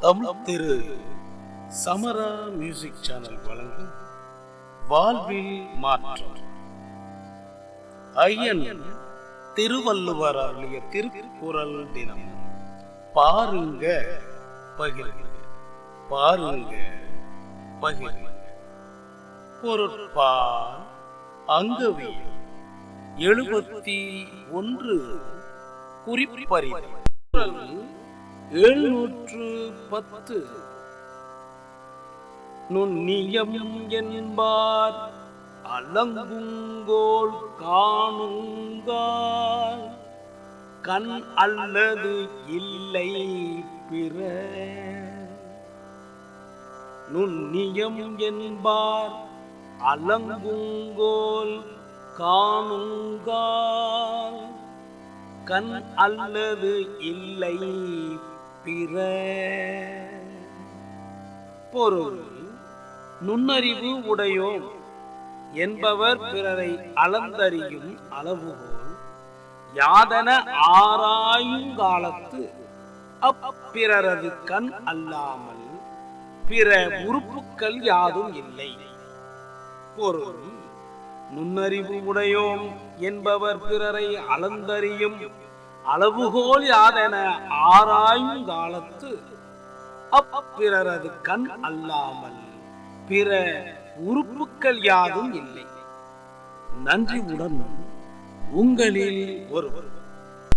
தமிழ் திரு சமரா music channel வழங்கும் வாழ்வில் மாற்றம். ஐயன் திருவள்ளுவர் அருளிய திருக்குறள் தினம். பாருங்க பகிர்க, பாருங்க பகிர்க. பொருட்பால் அங்கவியல் 71 குறிப்பறிதல். 710 நுண்ணியம் என்பார் அலங்குங்கோல் காணுங்கால் கண் அல்லது இல்லை பிற. நுண்ணியம் என்பார் அலங்குங்கோல் காணுங்கால் கண் அல்லது இல்லை பிற. பொருள்: நுண்ணறிவு உடையோம் என்பவர் பிறரை அளந்தறியும் அளவுகோல் யாதன ஆராயுங்காலத்து அப்பிறரது கண் அல்லாமல் பிற உறுப்புக்கள் யாதும் இல்லை. பொருள்: நுண்ணறிவு உடையோம் என்பவர் பிறரை அளந்தறியும் அளவுகோல் யாதென ஆராயுங்காலத்து அப்பிறரது கண் அல்லாமல் பிற உறுப்புக்கள் யாதும் இல்லை. நன்றியுடன் உங்களில் ஒருவர்.